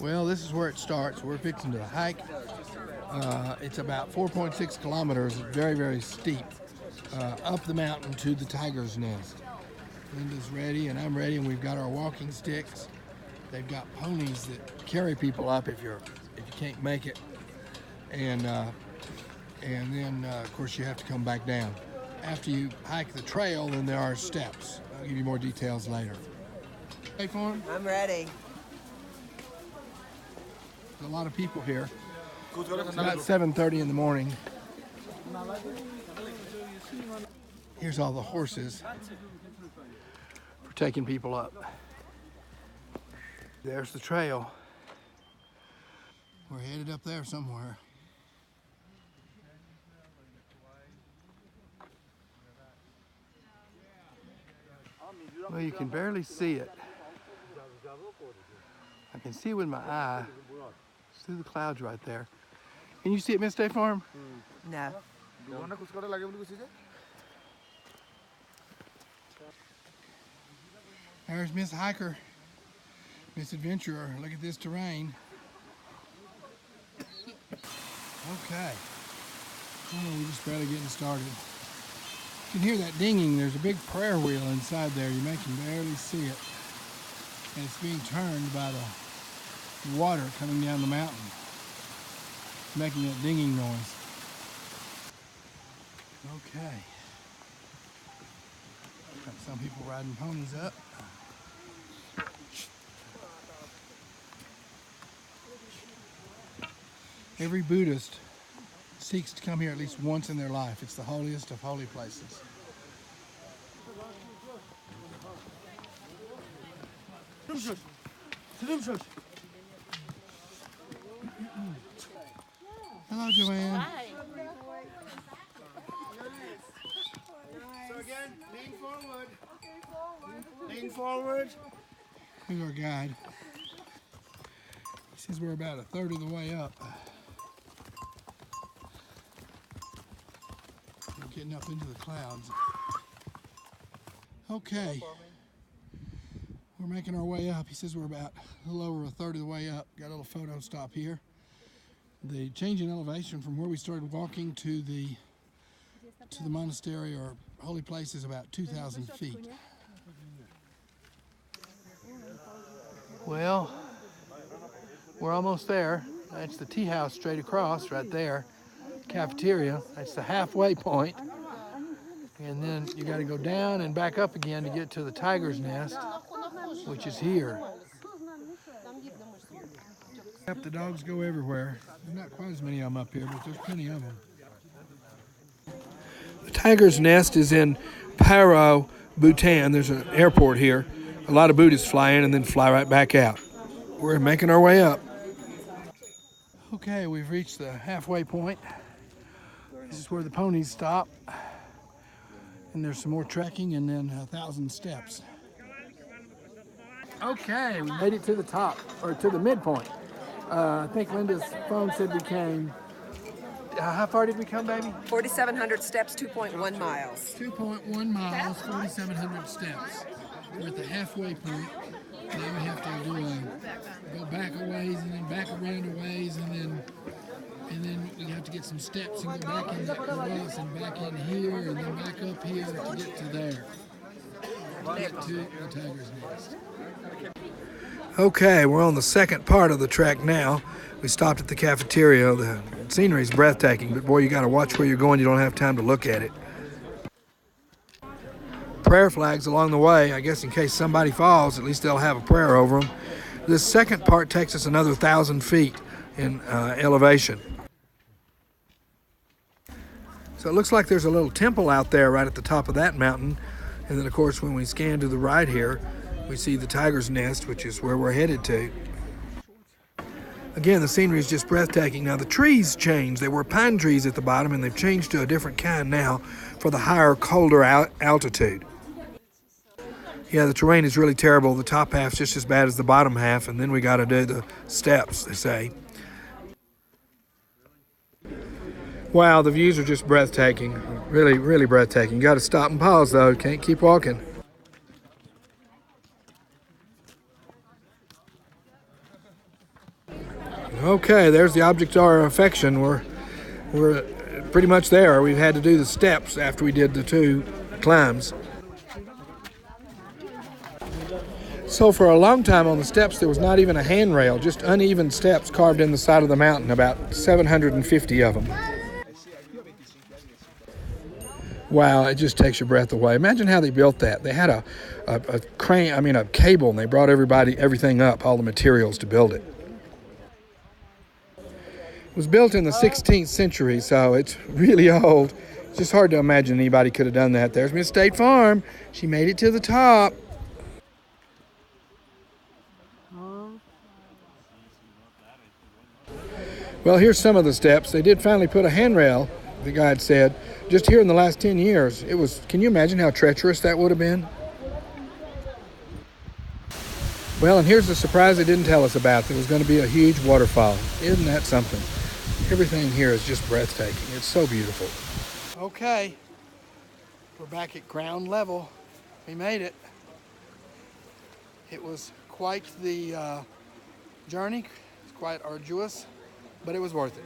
Well, this is where it starts. We're fixing to hike. It's about 4.6 kilometers, very, very steep, up the mountain to the tiger's nest. Linda's ready and I'm ready, and we've got our walking sticks. They've got ponies that carry people up if you can't make it, and then of course you have to come back down. After you hike the trail, then there are steps. I'll give you more details later. Ready for him? I'm ready. There's a lot of people here. It's about 7:30 in the morning. Here's all the horses for taking people up. There's the trail. We're headed up there somewhere. Well, you can barely see it. I can see it with my eye. It's through the clouds right there. Can you see it, Miss State Farm? No. There's Miss Hiker, Miss Adventurer. Look at this terrain. Okay. Oh, we're just barely getting started. You can hear that dinging. There's a big prayer wheel inside there. You can barely see it. And it's being turned by the water coming down the mountain, making that dinging noise. Okay. Got some people riding ponies up. Every Buddhist seeks to come here at least once in their life. It's the holiest of holy places. Hello, Joanne. Hi. So again, lean forward. Lean forward. Here's our guide. He says we're about a third of the way up. We're getting up into the clouds. Okay. We're making our way up. He says we're about a little over a third of the way up. Got a little photo stop here. The change in elevation from where we started walking to the monastery or holy place is about 2,000 feet. Well, we're almost there. That's the tea house straight across right there. Cafeteria. That's the halfway point. And then you got to go down and back up again to get to the tiger's nest, which is here. The dogs go everywhere. There's not quite as many of them up here, but there's plenty of them. The tiger's nest is in Paro, Bhutan. There's an airport here. A lot of Buddhists fly in and then fly right back out. We're making our way up. Okay, we've reached the halfway point. This is where the ponies stop. And there's some more trekking and then 1,000 steps. Okay, we made it to the top, or to the midpoint. I think Linda's phone said we came. How far did we come, baby? 4,700 steps, 2.1 miles. 2.1 miles, 4,700 steps. We're at the halfway point. Now we have to go back a ways and then back around a ways and then we have to get some steps and go back in that crevasse and back in here and then back up here to get to there. Get to the tiger's nest. Okay, we're on the second part of the trek now. We stopped at the cafeteria. The scenery is breathtaking, but boy, you got to watch where you're going. You don't have time to look at it. Prayer flags along the way. I guess in case somebody falls, at least they'll have a prayer over them. This second part takes us another 1,000 feet in elevation. So it looks like there's a little temple out there right at the top of that mountain. And then, of course, when we scan to the right here, we see the tiger's nest, which is where we're headed to. Again, the scenery is just breathtaking. Now, the trees changed. There were pine trees at the bottom, and they've changed to a different kind now for the higher, colder altitude. Yeah, the terrain is really terrible. The top half's just as bad as the bottom half, and then we got to do the steps, they say. Wow, the views are just breathtaking. Really, really breathtaking. You got to stop and pause, though. Can't keep walking. Okay, there's the object of our affection. We're pretty much there. We've had to do the steps after we did the 2 climbs. So for a long time on the steps, there was not even a handrail, just uneven steps carved in the side of the mountain, about 750 of them. Wow, it just takes your breath away. Imagine how they built that. They had a crane, a cable, and they brought everything up, all the materials to build it. It was built in the 16th century, so it's really old. It's just hard to imagine anybody could have done that. There's Miss State Farm. She made it to the top. Well, here's some of the steps. They did finally put a handrail, the guide said, just here in the last 10 years. Can you imagine how treacherous that would have been? Well, and here's the surprise they didn't tell us about. There was going to be a huge waterfall. Isn't that something? Everything here is just breathtaking. It's so beautiful. Okay, we're back at ground level. We made it. It was quite the journey. It's quite arduous, but it was worth it.